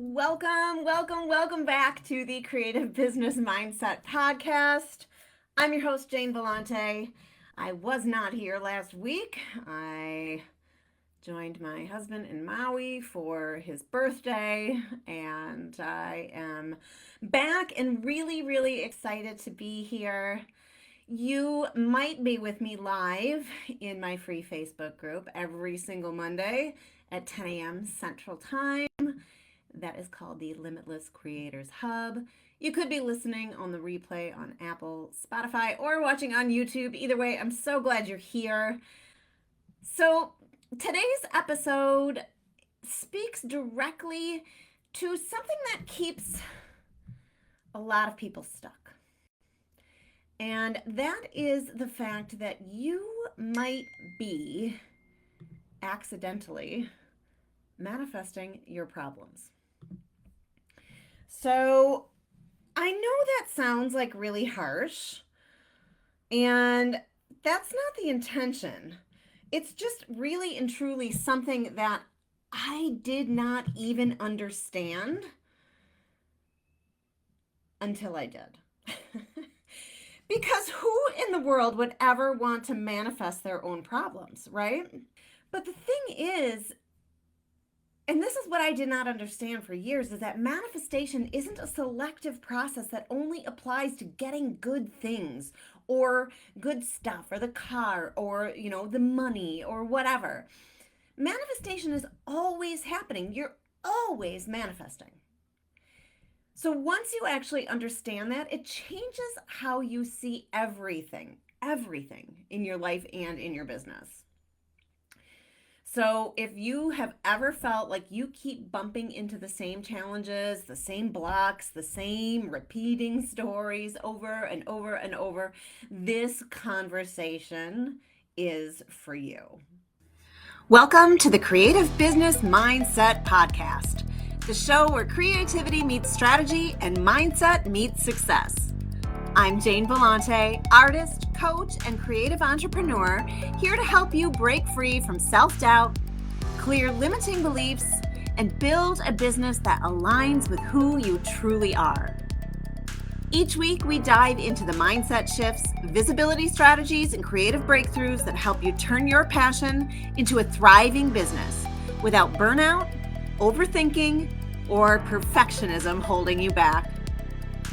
Welcome back to the Creative Business Mindset Podcast. I'm your host, Jane Bellante. I was not here last week. I joined my husband in Maui for his birthday, and I am back and really excited to be here. You might be with me live in my free Facebook group every single Monday at 10 a.m. Central Time. That is called the Limitless Creators Hub. You could be listening on the replay on Apple, Spotify, or watching on YouTube. Either way, I'm so glad you're here. So, today's episode speaks directly to something that keeps a lot of people stuck. And that is the fact that you might be accidentally manifesting your problems. So I know that sounds like really harsh, and that's not the intention. It's just really and truly something that I did not even understand until I did. Because who in the world would ever want to manifest their own problems, right? But the thing is, and this is what I did not understand for years, is that manifestation isn't a selective process that only applies to getting good things or good stuff or the car or, the money or whatever. Manifestation is always happening. You're always manifesting. So once you actually understand that, it changes how you see everything in your life and in your business. So if you have ever felt like you keep bumping into the same challenges, the same blocks, the same repeating stories over and over and over, this conversation is for you. Welcome to the Creative Business Mindset Podcast, the show where creativity meets strategy and mindset meets success. I'm Jane Bellante, artist, coach, and creative entrepreneur, here to help you break free from self-doubt, clear limiting beliefs, and build a business that aligns with who you truly are. Each week, we dive into the mindset shifts, visibility strategies, and creative breakthroughs that help you turn your passion into a thriving business without burnout, overthinking, or perfectionism holding you back.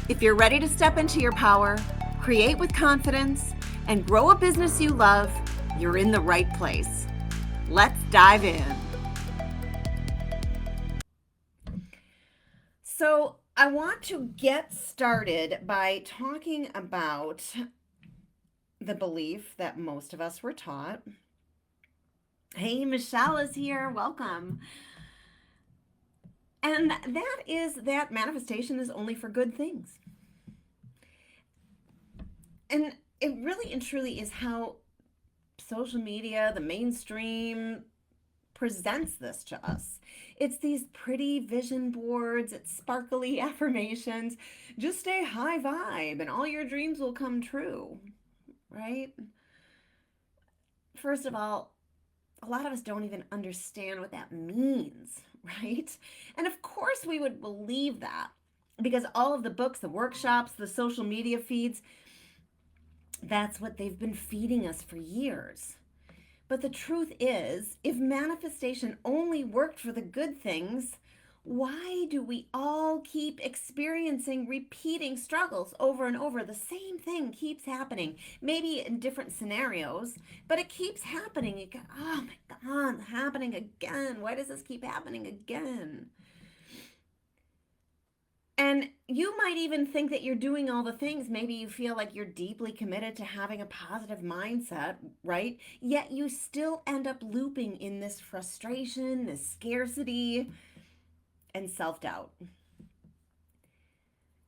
If you're ready to step into your power, create with confidence, and grow a business you love, you're in the right place. Let's dive in. So I want to get started by talking about the belief that most of us were taught. Hey, Michelle is here. Welcome. And that is that manifestation is only for good things. And it really and truly is how social media, the mainstream, presents this to us. It's these pretty vision boards, it's sparkly affirmations. Just stay high vibe and all your dreams will come true, right? First of all, a lot of us don't even understand what that means, right? And of course we would believe that because all of the books, the workshops, the social media feeds, that's what they've been feeding us for years. But the truth is, if manifestation only worked for the good things, why do we all keep experiencing repeating struggles over and over? The same thing keeps happening, maybe in different scenarios, but it keeps happening. You go, oh my God, happening again. Why does this keep happening again? And you might even think that you're doing all the things. Maybe you feel like you're deeply committed to having a positive mindset, right? Yet you still end up looping in this frustration, this scarcity, and self-doubt.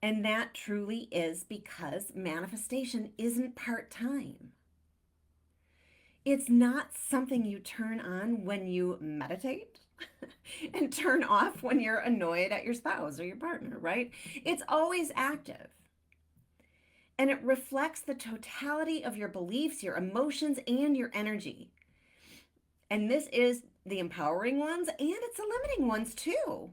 And that truly is because manifestation isn't part-time. It's not something you turn on when you meditate and turn off when you're annoyed at your spouse or your partner, right? It's always active. And it reflects the totality of your beliefs, your emotions, and your energy. And this is the empowering ones, and it's the limiting ones too.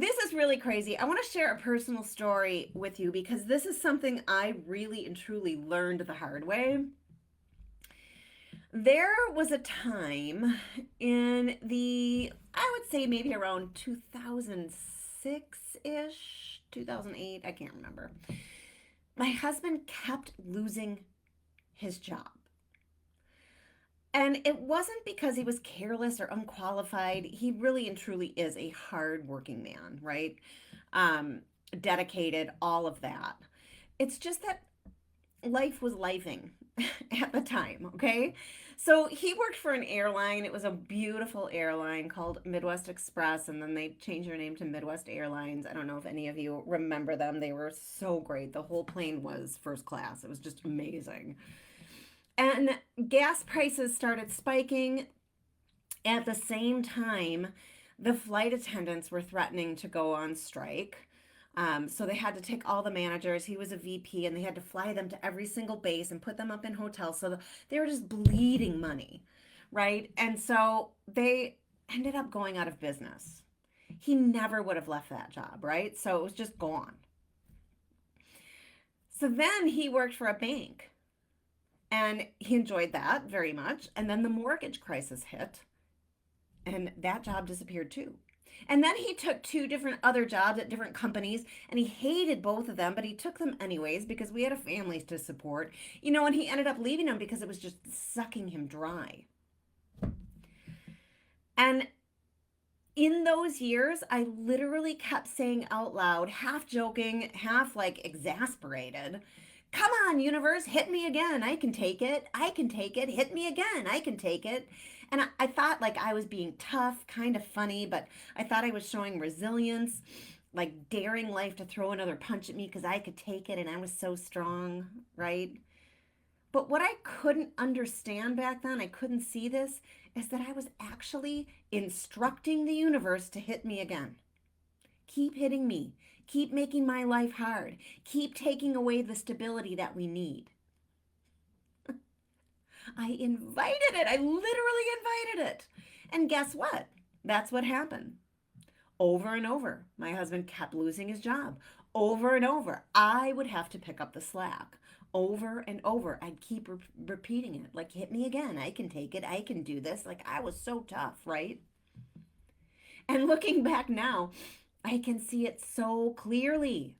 this is really crazy. I want to share a personal story with you because this is something I really and truly learned the hard way. There was a time in I would say maybe around 2006-ish, 2008, I can't remember. My husband kept losing his job. And it wasn't because he was careless or unqualified. He really and truly is a hardworking man, right? Um, Dedicated, all of that. It's just that life was lifing at the time, okay? So he worked for an airline. It was a beautiful airline called Midwest Express, and then they changed their name to Midwest Airlines. I don't know if any of you remember them. They were so great. The whole plane was first class. It was just amazing. And gas prices started spiking. At the same time, the flight attendants were threatening to go on strike. So they had to take all the managers. He was a VP, and they had to fly them to every single base and put them up in hotels. So they were just bleeding money, right? And so they ended up going out of business. He never would have left that job, right? So it was just gone. So then he worked for a bank, and he enjoyed that very much. And then the mortgage crisis hit, and that job disappeared too. And then he took two different other jobs at different companies, and he hated both of them, but he took them anyways because we had a family to support. And he ended up leaving them because it was just sucking him dry. And in those years, I literally kept saying out loud, half joking, half like exasperated, "Come on, universe, hit me again. I can take it. I can take it. Hit me again. I can take it." And I thought like I was being tough, kind of funny, but I thought I was showing resilience, like daring life to throw another punch at me because I could take it and I was so strong, right? But what I couldn't understand back then, I couldn't see this, is that I was actually instructing the universe to hit me again. Keep hitting me. Keep making my life hard. Keep taking away the stability that we need. I invited it. I literally invited it. And guess what? That's what happened. Over and over, my husband kept losing his job. Over and over, I would have to pick up the slack. Over and over, I'd keep repeating it. Like, hit me again. I can take it. I can do this. Like, I was so tough, right? And looking back now, I can see it so clearly.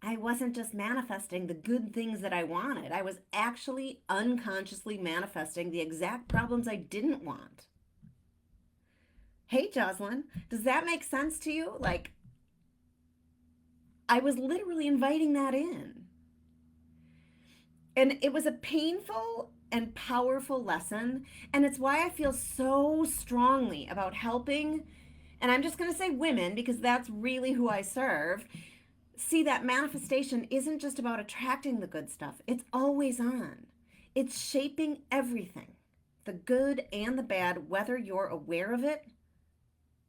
I wasn't just manifesting the good things that I wanted. I was actually unconsciously manifesting the exact problems I didn't want. Hey, Jocelyn, does that make sense to you? Like, I was literally inviting that in. And it was a painful and powerful lesson. And it's why I feel so strongly about helping, and I'm just going to say women because that's really who I serve. See, that manifestation isn't just about attracting the good stuff, it's always on. It's shaping everything, the good and the bad, whether you're aware of it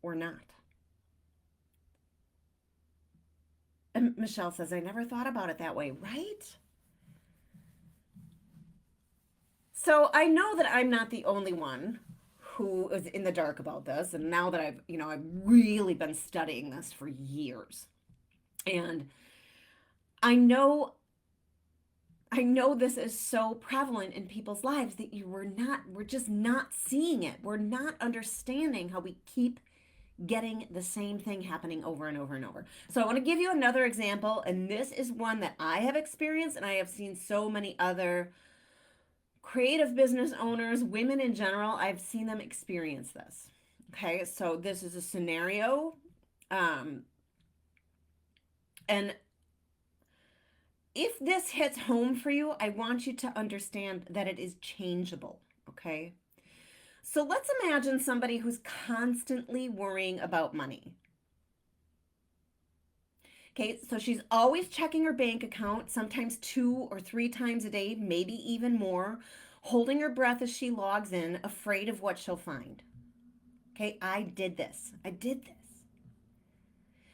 or not. And Michelle says, I never thought about it that way, right? So I know that I'm not the only one who is in the dark about this. And now that I've really been studying this for years. And I know this is so prevalent in people's lives that we're just not seeing it. We're not understanding how we keep getting the same thing happening over and over and over. So I want to give you another example, and this is one that I have experienced, and I have seen so many other creative business owners, women in general, I've seen them experience this. Okay, so this is a scenario. And if this hits home for you, I want you to understand that it is changeable. Okay, so let's imagine somebody who's constantly worrying about money. Okay, so she's always checking her bank account, sometimes 2 or 3 times a day, maybe even more, holding her breath as she logs in, afraid of what she'll find. Okay, I did this.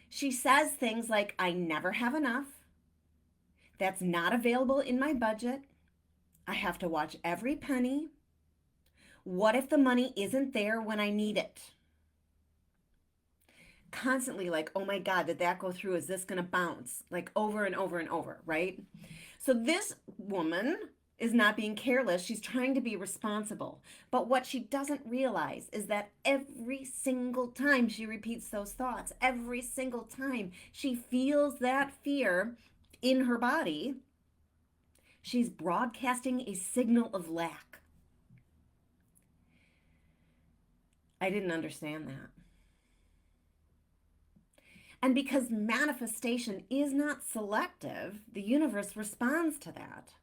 She says things like, I never have enough. That's not available in my budget. I have to watch every penny. What if the money isn't there when I need it? constantly like, oh my God, did that go through? Is this going to bounce? Like over and over and over, right? So this woman is not being careless. She's trying to be responsible. But what she doesn't realize is that every single time she repeats those thoughts, every single time she feels that fear in her body, she's broadcasting a signal of lack. I didn't understand that. And because manifestation is not selective, the universe responds to that.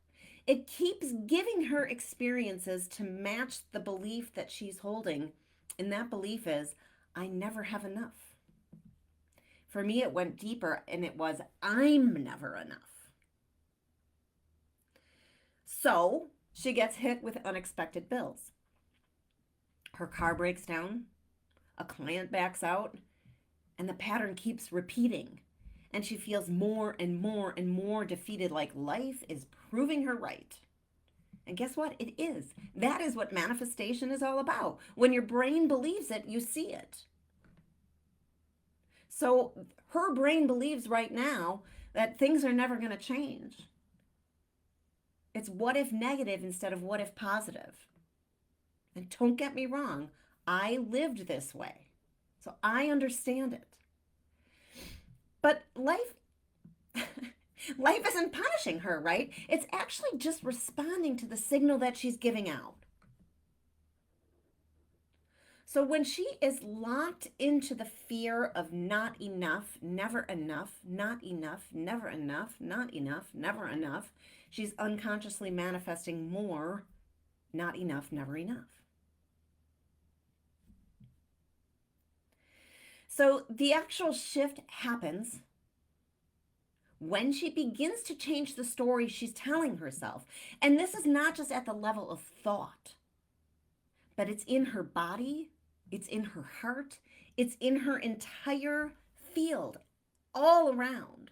It keeps giving her experiences to match the belief that she's holding. And that belief is, I never have enough. For me, it went deeper and it was, I'm never enough. So she gets hit with unexpected bills. Her car breaks down, a client backs out, and the pattern keeps repeating. And she feels more and more and more defeated, like life is proving her right. And guess what? It is. That is what manifestation is all about. When your brain believes it, you see it. So her brain believes right now that things are never going to change. It's what if negative instead of what if positive. And don't get me wrong, I lived this way. So I understand it. But life isn't punishing her, right? It's actually just responding to the signal that she's giving out. So when she is locked into the fear of not enough, never enough, not enough, never enough, not enough, never enough, she's unconsciously manifesting more, not enough, never enough. So the actual shift happens when she begins to change the story she's telling herself. And this is not just at the level of thought, but it's in her body, it's in her heart, it's in her entire field, all around.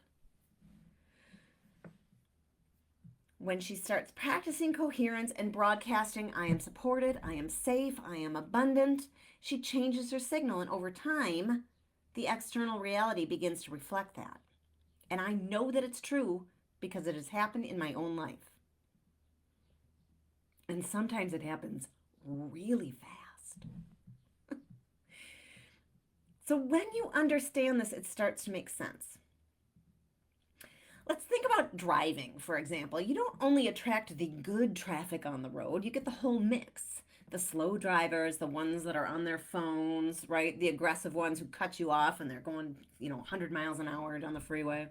When she starts practicing coherence and broadcasting, I am supported, I am safe, I am abundant, she changes her signal. And over time, the external reality begins to reflect that. And I know that it's true because it has happened in my own life. And sometimes it happens really fast. So when you understand this, it starts to make sense. Let's think about driving, for example. You don't only attract the good traffic on the road, you get the whole mix. The slow drivers, the ones that are on their phones, right? The aggressive ones who cut you off and they're going, 100 miles an hour down the freeway,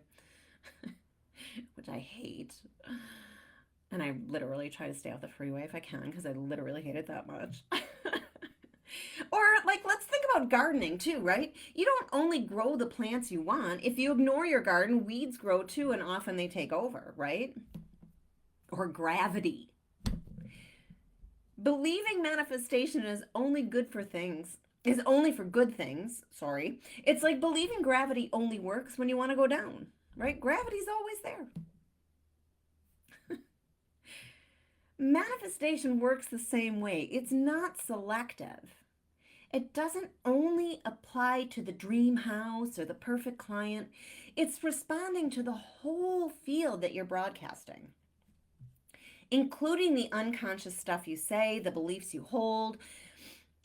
which I hate. And I literally try to stay off the freeway if I can because I literally hate it that much. Or let's think about gardening too, right? You don't only grow the plants you want. If you ignore your garden, weeds grow too, and often they take over, right? Or gravity. Believing manifestation is only good for things, is only for good things, sorry. It's like believing gravity only works when you want to go down, right? Gravity's always there. Manifestation works the same way. It's not selective. It doesn't only apply to the dream house or the perfect client. It's responding to the whole field that you're broadcasting, including the unconscious stuff you say, the beliefs you hold,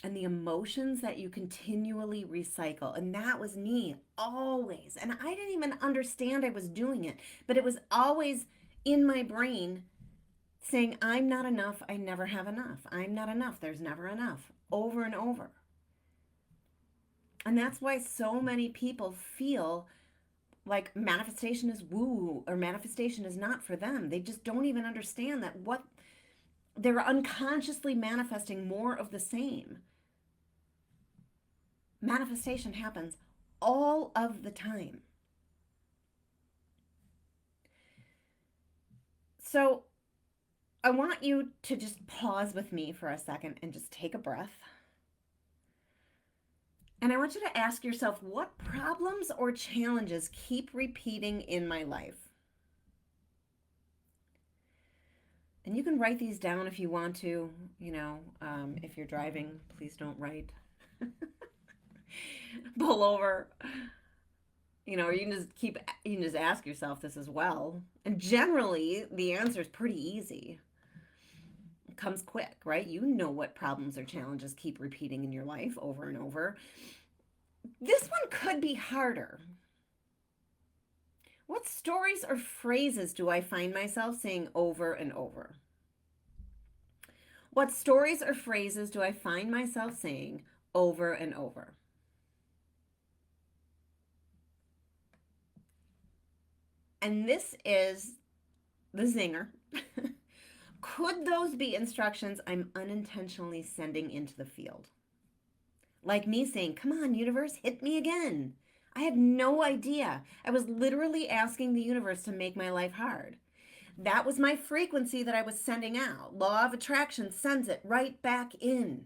and the emotions that you continually recycle. And that was me always. And I didn't even understand I was doing it, but it was always in my brain saying, I'm not enough. I never have enough. I'm not enough. There's never enough, over and over. And that's why so many people feel like manifestation is woo or manifestation is not for them. They just don't even understand that what they're unconsciously manifesting more of the same. Manifestation happens all of the time. So I want you to just pause with me for a second and just take a breath. And I want you to ask yourself, what problems or challenges keep repeating in my life? And you can write these down if you want to, if you're driving, please don't write. pull over. Or you can just ask yourself this as well. And generally, the answer is pretty easy. It comes quick, right? You know what problems or challenges keep repeating in your life over and over. This one could be harder. What stories or phrases do I find myself saying over and over? What stories or phrases do I find myself saying over and over? And this is the zinger. Could those be instructions I'm unintentionally sending into the field? Like me saying, come on, universe, hit me again. I had no idea. I was literally asking the universe to make my life hard. That was my frequency that I was sending out. Law of attraction sends it right back in.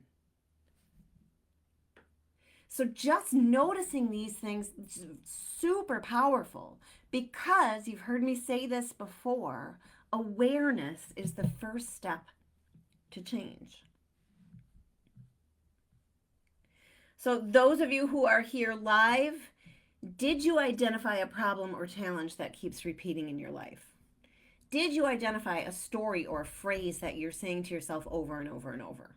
So just noticing these things is super powerful, because you've heard me say this before. Awareness is the first step to change. So those of you who are here live, did you identify a problem or challenge that keeps repeating in your life? Did you identify a story or a phrase that you're saying to yourself over and over and over?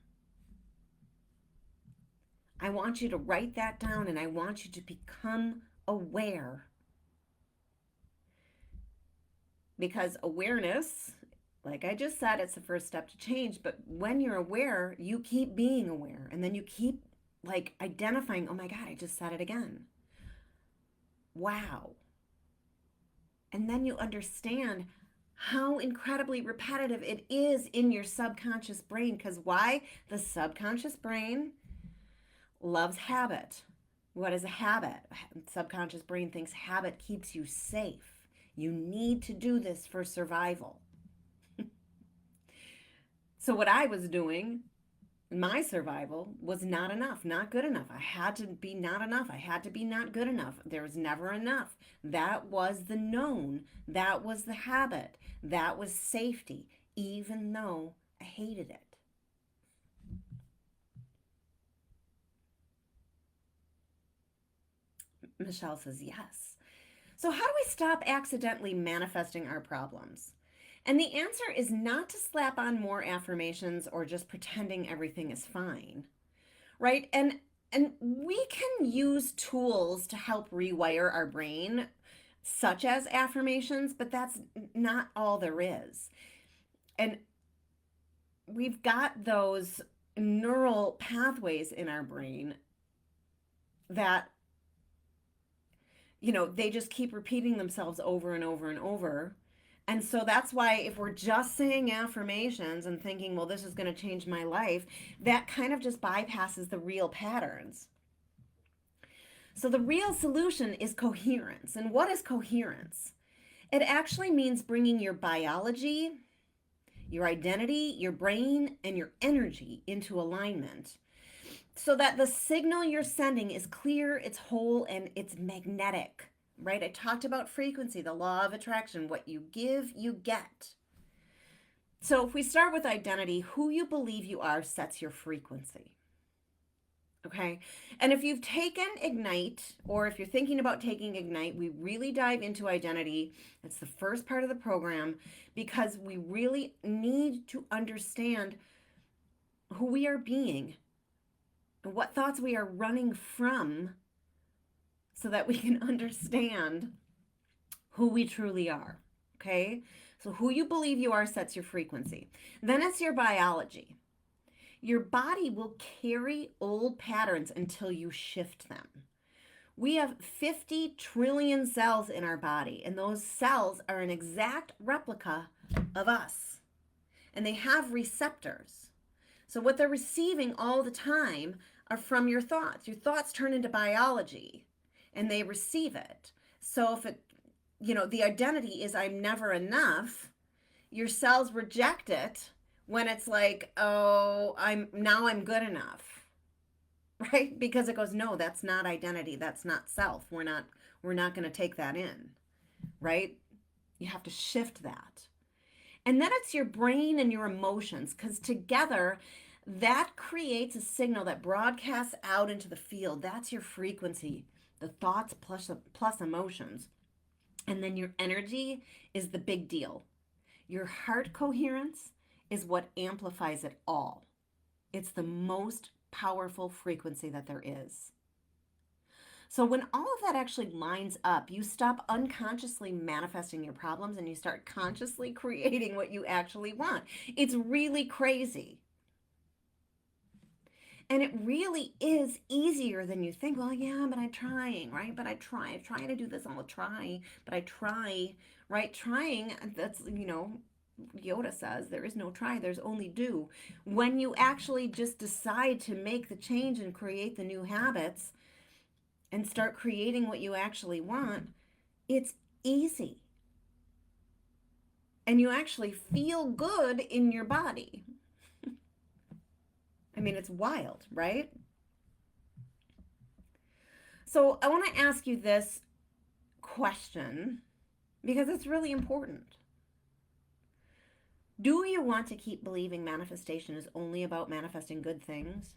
I want you to write that down, and I want you to become aware. Because awareness, like I just said, it's the first step to change. But when you're aware, you keep being aware. And then you keep identifying, oh my God, I just said it again. Wow. And then you understand how incredibly repetitive it is in your subconscious brain. Because why? The subconscious brain loves habit. What is a habit? Subconscious brain thinks habit keeps you safe. You need to do this for survival. So what I was doing, my survival, was not enough, not good enough. I had to be not enough. I had to be not good enough. There was never enough. That was the known. That was the habit. That was safety, even though I hated it. Michelle says yes. So how do we stop accidentally manifesting our problems? And the answer is not to slap on more affirmations or just pretending everything is fine, right? And we can use tools to help rewire our brain, such as affirmations, but that's not all there is. And we've got those neural pathways in our brain that they just keep repeating themselves over and over and over. And so that's why if we're just saying affirmations and thinking, well, this is going to change my life, that kind of just bypasses the real patterns. So the real solution is coherence. And what is coherence? It actually means bringing your biology, your identity, your brain, and your energy into alignment, so that the signal you're sending is clear, it's whole, and it's magnetic, right? I talked about frequency, the law of attraction. What you give, you get. So if we start with identity, who you believe you are sets your frequency. Okay? And if you've taken Ignite, or if you're thinking about taking Ignite, we really dive into identity. It's the first part of the program, because we really need to understand who we are being, what thoughts we are running from, so that we can understand who we truly are. Okay? So who you believe you are sets your frequency. Then it's your biology. Your body will carry old patterns until you shift them. We have 50 trillion cells in our body, and those cells are an exact replica of us. And they have receptors. So what they're receiving all the time are from your thoughts. Your thoughts turn into biology, and they receive it. So if the identity is I'm never enough, your cells reject it when it's like, oh, I'm good enough, right? Because it goes, no, that's not identity. That's not self. We're not going to take that in, right? You have to shift that. And then it's your brain and your emotions, because together That creates a signal that broadcasts out into the field. That's your frequency, the thoughts plus emotions. And then your energy is the big deal. Your heart coherence is what amplifies it all. It's the most powerful frequency that there is. So when all of that actually lines up, you stop unconsciously manifesting your problems and you start consciously creating what you actually want. It's really crazy. And it really is easier than you think. Well, yeah, but I'm trying, right? But I try. I'm trying to do this. I'll try, but I try, right? Trying, that's, Yoda says there is no try, there's only do. When you actually just decide to make the change and create the new habits and start creating what you actually want, it's easy. And you actually feel good in your body. I mean, it's wild, right? So I want to ask you this question because it's really important. Do you want to keep believing manifestation is only about manifesting good things?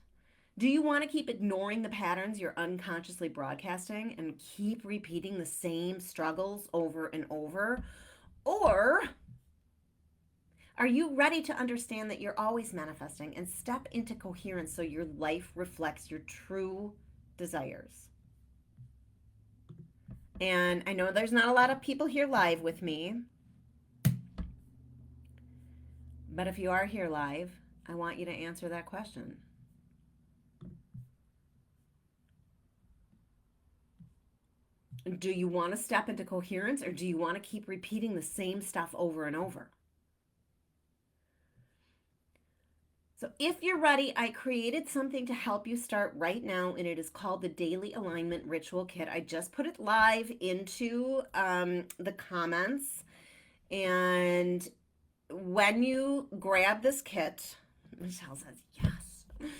Do you want to keep ignoring the patterns you're unconsciously broadcasting and keep repeating the same struggles over and over? Or are you ready to understand that you're always manifesting and step into coherence so your life reflects your true desires? And I know there's not a lot of people here live with me, but if you are here live, I want you to answer that question. Do you want to step into coherence or do you want to keep repeating the same stuff over and over? So if you're ready, I created something to help you start right now, and it is called the Daily Alignment Ritual Kit. I just put it live into the comments. And when you grab this kit, Michelle says yes,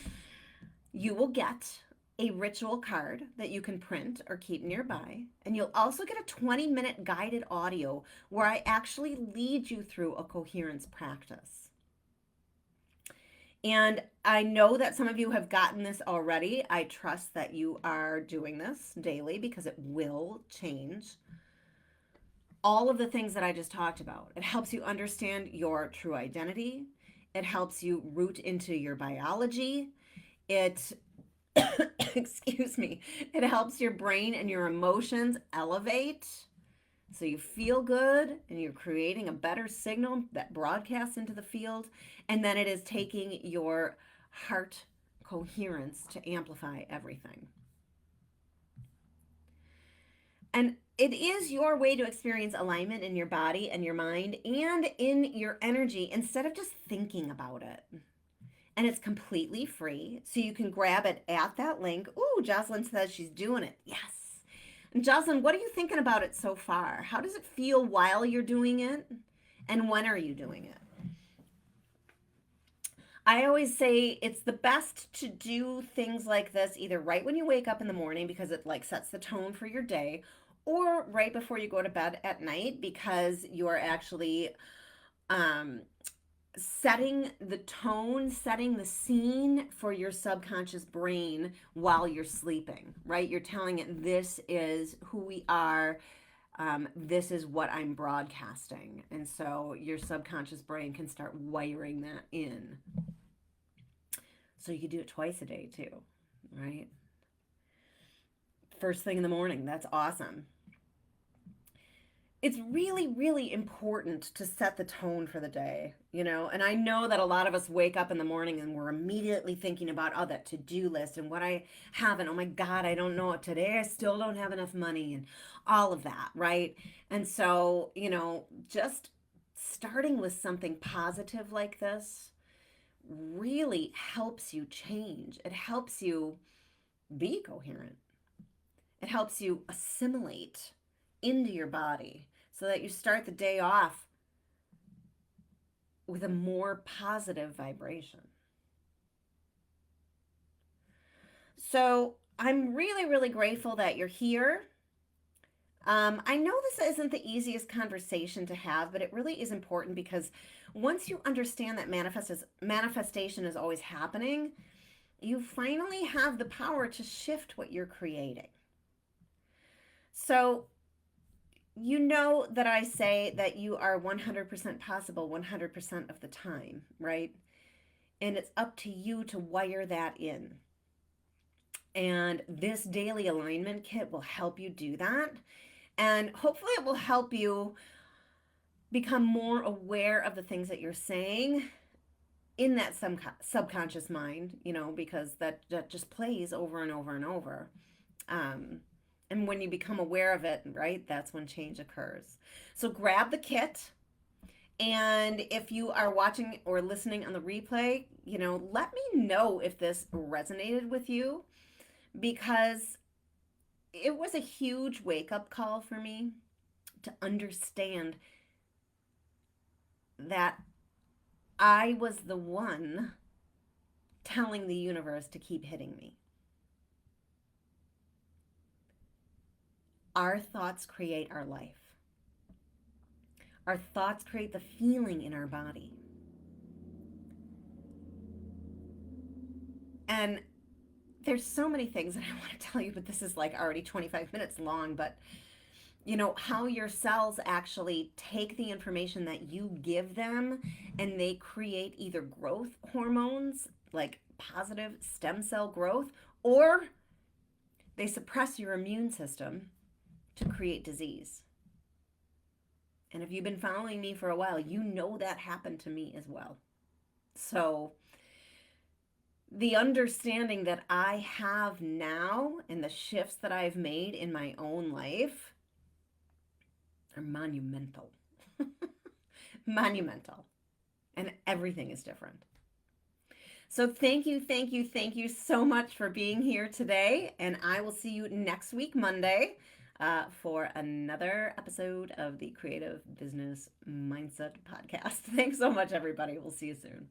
you will get a ritual card that you can print or keep nearby. And you'll also get a 20-minute guided audio where I actually lead you through a coherence practice. And I know that some of you have gotten this already. I trust that you are doing this daily because it will change all of the things that I just talked about. It helps you understand your true identity. It helps you root into your biology. It, excuse me, it helps your brain and your emotions elevate so you feel good and you're creating a better signal that broadcasts into the field. And then it is taking your heart coherence to amplify everything. And it is your way to experience alignment in your body and your mind and in your energy instead of just thinking about it. And it's completely free. So you can grab it at that link. Ooh, Jocelyn says she's doing it. Yes. And Jocelyn, what are you thinking about it so far? How does it feel while you're doing it? And when are you doing it? I always say it's the best to do things like this either right when you wake up in the morning because it like sets the tone for your day, or right before you go to bed at night because you are actually setting the tone, setting the scene for your subconscious brain while you're sleeping, right? You're telling it, this is who we are. This is what I'm broadcasting. And so your subconscious brain can start wiring that in. So you can do it twice a day too, right? First thing in the morning. That's awesome. It's really, really important to set the tone for the day, and I know that a lot of us wake up in the morning and we're immediately thinking about, oh, that to-do list and what I have, and oh my God, I don't know what today, I still don't have enough money and all of that, right? And so, just starting with something positive like this really helps you change. It helps you be coherent. It helps you assimilate into your body so that you start the day off with a more positive vibration. So I'm really, really grateful that you're here. I know this isn't the easiest conversation to have, but it really is important because once you understand that manifestation is always happening, you finally have the power to shift what you're creating. So, you know that I say that you are 100% possible 100% of the time, right? And it's up to you to wire that in. And this daily alignment kit will help you do that. And hopefully, it will help you become more aware of the things that you're saying in that subconscious mind, because that just plays over and over and over. Um, and when you become aware of it, right, that's when change occurs. So grab the kit. And if you are watching or listening on the replay, let me know if this resonated with you because it was a huge wake up call for me to understand that I was the one telling the universe to keep hitting me. Our thoughts create our life. Our thoughts create the feeling in our body. And there's so many things that I want to tell you, but this is like already 25 minutes long. But how your cells actually take the information that you give them and they create either growth hormones, like positive stem cell growth, or they suppress your immune system to create disease. And if you've been following me for a while, you know that happened to me as well. So, the understanding that I have now and the shifts that I've made in my own life are monumental. Monumental. And everything is different. So thank you, thank you, thank you so much for being here today. And I will see you next week, Monday, for another episode of the Creative Business Mindset Podcast. Thanks so much, everybody. We'll see you soon.